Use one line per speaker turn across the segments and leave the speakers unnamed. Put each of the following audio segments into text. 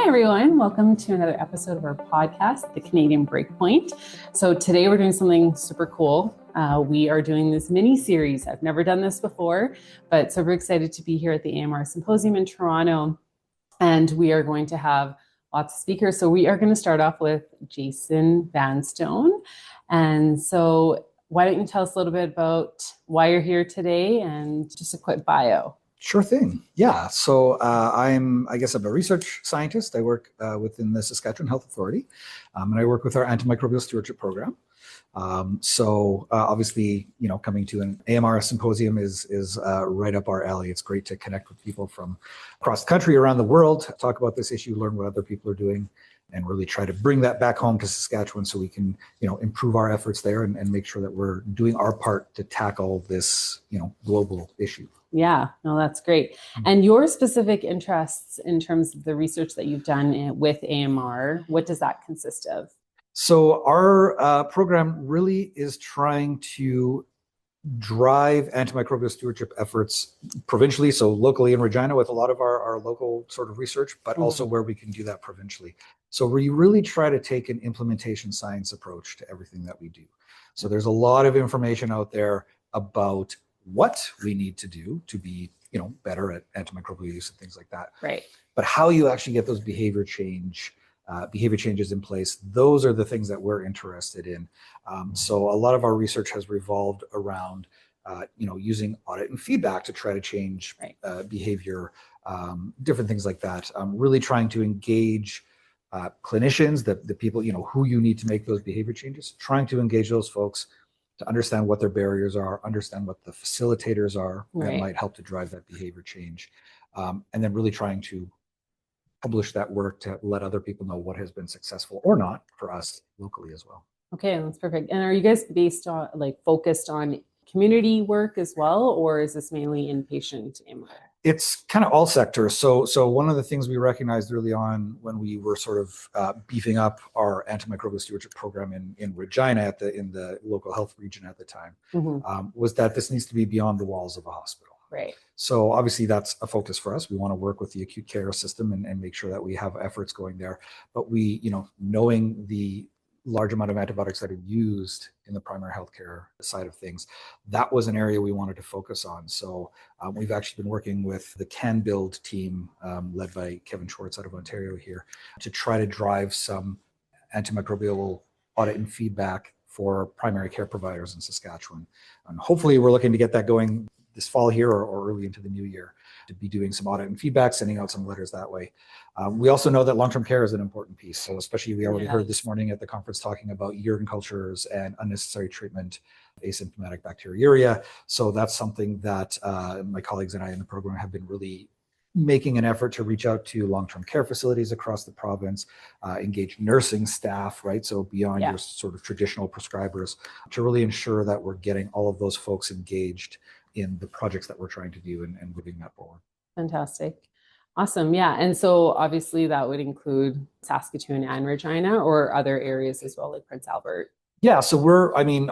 everyone. Welcome to another episode of our podcast, The Canadian Breakpoint. So today we're doing something super cool. We are doing this mini series. I've never done this before, but super excited to be here at the AMR Symposium in Toronto. And we are going to have lots of speakers. So we are going to start off with Jason Vanstone. And so why don't you tell us a little bit about why you're here today and just a quick bio?
Sure thing. Yeah. So I'm a research scientist. I work within the Saskatchewan Health Authority, and I work with our Antimicrobial Stewardship program. Obviously, coming to an AMR Symposium is right up our alley. It's great to connect with people from across the country, around the world, talk about this issue, learn what other people are doing, and really try to bring that back home to Saskatchewan so we can, improve our efforts there and make sure that we're doing our part to tackle this, global issue.
Yeah, no, that's great. And your specific interests in terms of the research that you've done with AMR, what does that consist of?
So our program really is trying to drive antimicrobial stewardship efforts provincially, so locally in Regina with a lot of our local sort of research, but also where we can do that provincially. So we really try to take an implementation science approach to everything that we do. So there's a lot of information out there about what we need to do to be, better at antimicrobial use and things like that.
Right.
But how you actually get those behavior changes in place, those are the things that we're interested in. So a lot of our research has revolved around, using audit and feedback to try to change behavior, different things like that. Really trying to engage clinicians, the people, who you need to make those behavior changes, trying to engage those folks to understand what their barriers are, understand what the facilitators are that might help to drive that behavior change, and then really trying to publish that work to let other people know what has been successful or not for us locally as well.
Okay, that's perfect. And are you guys focused on community work as well, or is this mainly inpatient AMR?
It's kind of all sectors. So one of the things we recognized early on when we were sort of beefing up our antimicrobial stewardship program in Regina in the local health region at the time, was that this needs to be beyond the walls of a hospital.
Right.
So obviously that's a focus for us. We want to work with the acute care system and make sure that we have efforts going there. But we, knowing the large amount of antibiotics that are used in the primary healthcare side of things, that was an area we wanted to focus on. So we've actually been working with the Can Build team, led by Kevin Schwartz out of Ontario here, to try to drive some antimicrobial audit and feedback for primary care providers in Saskatchewan. And hopefully we're looking to get that going this fall here or early into the new year, to be doing some audit and feedback, sending out some letters that way. We also know that long-term care is an important piece. So especially we already heard this morning at the conference talking about urine cultures and unnecessary treatment, asymptomatic bacteriuria. So that's something that my colleagues and I in the program have been really making an effort to reach out to long-term care facilities across the province, engage nursing staff, right? So beyond your sort of traditional prescribers, to really ensure that we're getting all of those folks engaged in the projects that we're trying to do and moving that forward.
Fantastic. Awesome. Yeah. And so obviously that would include Saskatoon and Regina, or other areas as well, like Prince Albert.
Yeah. So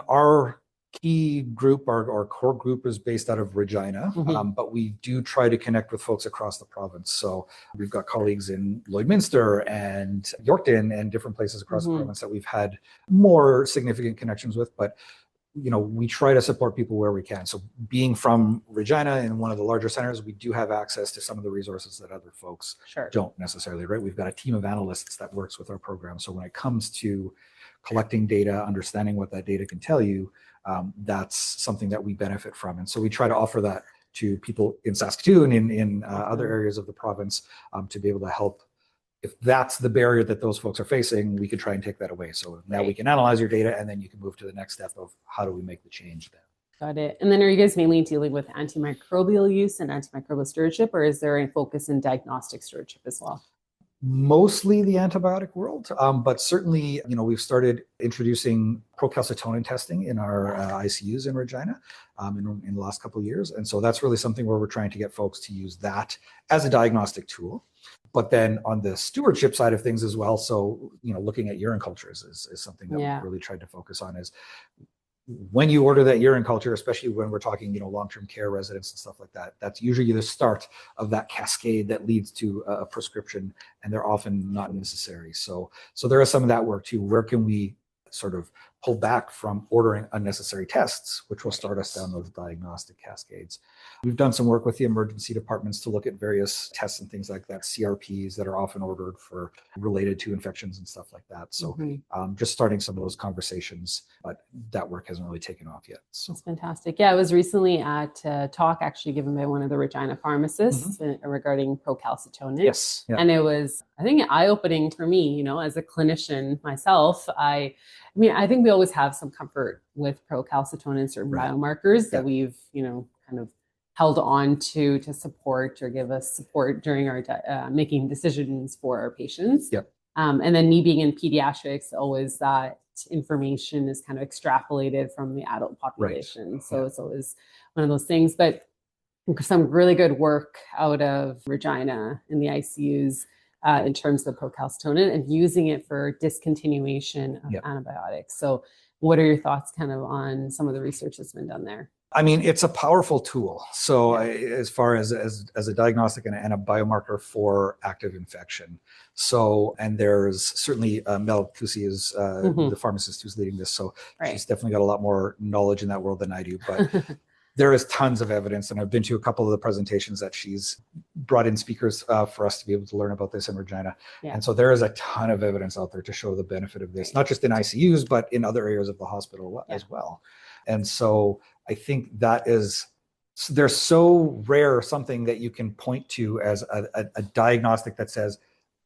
our key group, our core group is based out of Regina, but we do try to connect with folks across the province. So we've got colleagues in Lloydminster and Yorkton and different places across the province that we've had more significant connections with, but we try to support people where we can. So being from Regina in one of the larger centers, we do have access to some of the resources that other folks don't necessarily, right? We've got a team of analysts that works with our program. So when it comes to collecting data, understanding what that data can tell you, that's something that we benefit from. And so we try to offer that to people in Saskatoon, in other areas of the province, to be able to help. If that's the barrier that those folks are facing, we can try and take that away. So now we can analyze your data, and then you can move to the next step of how do we make the change then.
Got it. And then are you guys mainly dealing with antimicrobial use and antimicrobial stewardship, or is there a focus in diagnostic stewardship as well?
Mostly the antibiotic world, but certainly, we've started introducing procalcitonin testing in our ICUs in Regina in the last couple of years. And so that's really something where we're trying to get folks to use that as a diagnostic tool. But then on the stewardship side of things as well, so, looking at urine cultures is something that we've really tried to focus on. Is when you order that urine culture, especially when we're talking, long-term care residents and stuff like that, that's usually the start of that cascade that leads to a prescription, and they're often not necessary. So there is some of that work too. Where can we sort of pull back from ordering unnecessary tests, which will start us down those diagnostic cascades? We've done some work with the emergency departments to look at various tests and things like that, CRPs that are often ordered for related to infections and stuff like that. So just starting some of those conversations, but that work hasn't really taken off yet. So
that's fantastic. Yeah, I was recently at a talk actually given by one of the Regina pharmacists regarding procalcitonin.
Yes. Yeah.
And it was, I think, eye-opening for me, as a clinician myself. I think we always have some comfort with procalcitonin, certain biomarkers that we've, kind of held on to support or give us support during our making decisions for our patients.
Yep.
And then me being in pediatrics, always that information is kind of extrapolated from the adult population. Right. So it's always one of those things. But some really good work out of Regina in the ICUs in terms of procalcitonin and using it for discontinuation of antibiotics. So what are your thoughts kind of on some of the research that's been done there?
I mean, it's a powerful tool. So as far as a diagnostic and a biomarker for active infection. So, and there's certainly Mel Kusi is the pharmacist who's leading this. So she's definitely got a lot more knowledge in that world than I do, but there is tons of evidence. And I've been to a couple of the presentations that she's brought in speakers for us to be able to learn about this in Regina. Yeah. And so there is a ton of evidence out there to show the benefit of this, not just in ICUs, but in other areas of the hospital as well. And so I think there's so rare something that you can point to as a diagnostic that says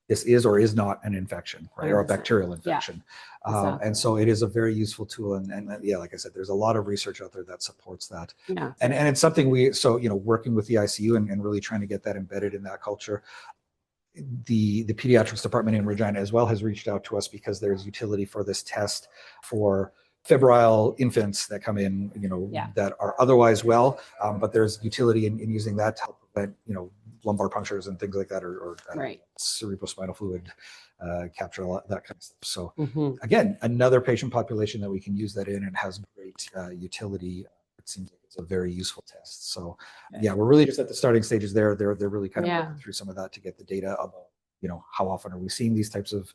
this is or is not an infection, right? Or a bacterial infection. Yeah, exactly. And so it is a very useful tool. And like I said, there's a lot of research out there that supports that. Yeah. And it's something working with the ICU and really trying to get that embedded in that culture. The pediatrics department in Regina as well has reached out to us because there's utility for this test for febrile infants that come in, that are otherwise well, but there's utility in using that to help prevent, lumbar punctures and things like that, or cerebrospinal fluid capture, that kind of stuff. So again, another patient population that we can use that in and has great utility. It seems like it's a very useful test. So we're really just at the starting stages there. They're really kind of working through some of that to get the data about, how often are we seeing these types of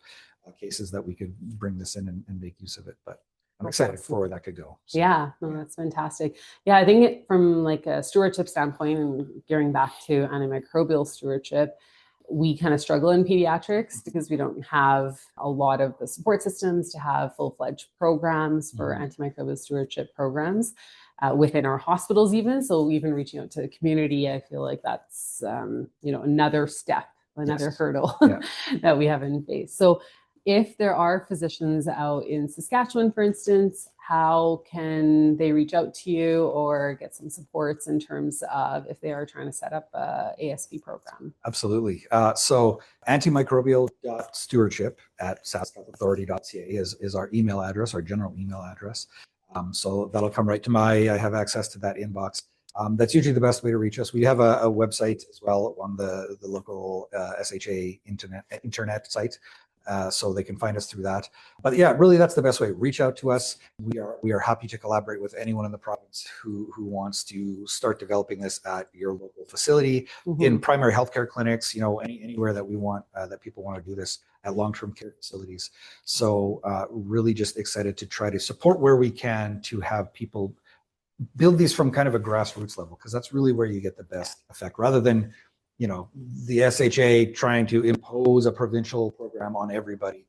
cases that we could bring this in and make use of it. But I'm excited for where that could go. So.
Yeah, no, that's fantastic. Yeah, I think from like a stewardship standpoint and gearing back to antimicrobial stewardship, we kind of struggle in pediatrics because we don't have a lot of the support systems to have full-fledged programs for antimicrobial stewardship programs within our hospitals even. So even reaching out to the community, I feel like that's, another step, another hurdle that we haven't faced. So if there are physicians out in Saskatchewan, for instance, how can they reach out to you or get some supports in terms of if they are trying to set up a ASP program?
Absolutely. So antimicrobial.stewardship at SaskHealthAuthority.ca is our email address, our general email address. So that'll come right to I have access to that inbox. That's usually the best way to reach us. We have a website as well on the local SHA internet site. So they can find us through that. But really that's the best way. Reach out to us. We are happy to collaborate with anyone in the province who wants to start developing this at your local facility, in primary healthcare clinics, anywhere that we want, that people want to do this at long-term care facilities. So really just excited to try to support where we can to have people build these from kind of a grassroots level, because that's really where you get the best effect, rather than the SHA trying to impose a provincial program on everybody.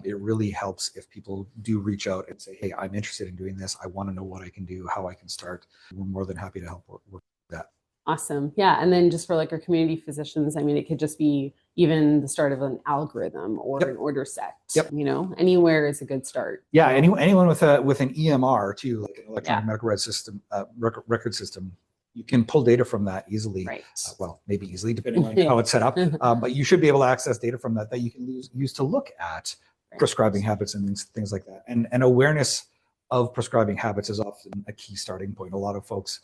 It really helps if people do reach out and say, hey, I'm interested in doing this. I want to know what I can do, how I can start. We're more than happy to help work with that.
Awesome. Yeah. And then just for like our community physicians, I mean, it could just be even the start of an algorithm or an order set. Anywhere is a good start.
Yeah. Anyone with an EMR too, like an electronic medical record system, you can pull data from that easily. Right. Well, maybe easily, depending on how it's set up. But you should be able to access data from that you can use to look at prescribing habits and things like that. And awareness of prescribing habits is often a key starting point. A lot of folks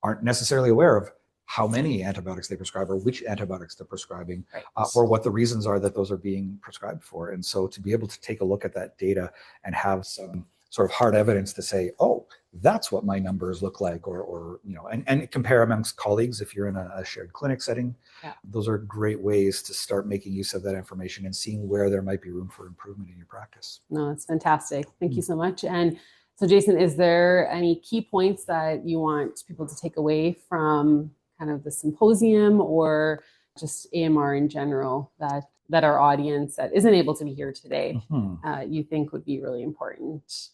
aren't necessarily aware of how many antibiotics they prescribe or which antibiotics they're prescribing, or what the reasons are that those are being prescribed for. And so to be able to take a look at that data and have some sort of hard evidence to say, oh, that's what my numbers look like, or and compare amongst colleagues if you're in a shared clinic setting.
Yeah.
Those are great ways to start making use of that information and seeing where there might be room for improvement in your practice.
No, it's fantastic. Thank you so much. And so, Jason, is there any key points that you want people to take away from kind of the symposium or just AMR in general that our audience that isn't able to be here today, you think would be really important?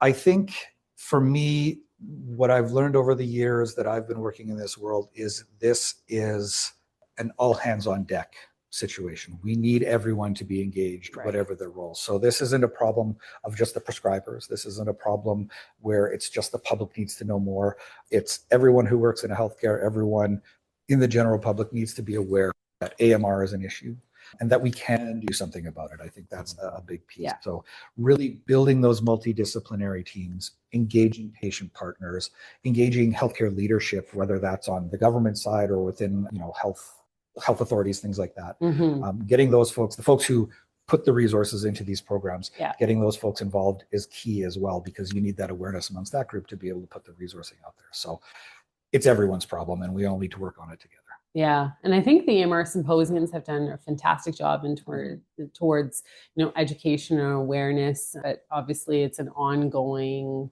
I think for me, what I've learned over the years that I've been working in this world is this is an all hands on deck situation. We need everyone to be engaged, whatever their role. So this isn't a problem of just the prescribers. This isn't a problem where it's just the public needs to know more. It's everyone who works in healthcare, everyone in the general public needs to be aware that AMR is an issue and that we can do something about it. I think that's a big piece.
Yeah.
So really building those multidisciplinary teams, engaging patient partners, engaging healthcare leadership, whether that's on the government side or within, health authorities, things like that. Getting those folks, the folks who put the resources into these programs, getting those folks involved is key as well, because you need that awareness amongst that group to be able to put the resourcing out there. So it's everyone's problem and we all need to work on it together.
Yeah. And I think the AMR symposiums have done a fantastic job towards education and awareness. But obviously it's an ongoing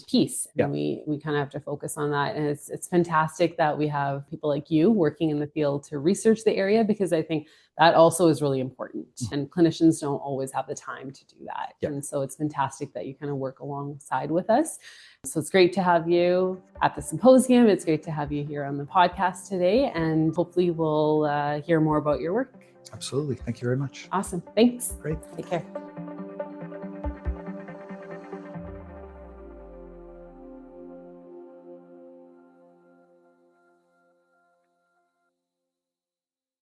piece. And we kind of have to focus on that. And it's fantastic that we have people like you working in the field to research the area, because I think that also is really important. And clinicians don't always have the time to do that. And so it's fantastic that you kind of work alongside with us. So it's great to have you at the symposium. It's great to have you here on the podcast today. And hopefully we'll hear more about your work.
Absolutely. Thank you very much.
Awesome. Thanks.
Great.
Take care.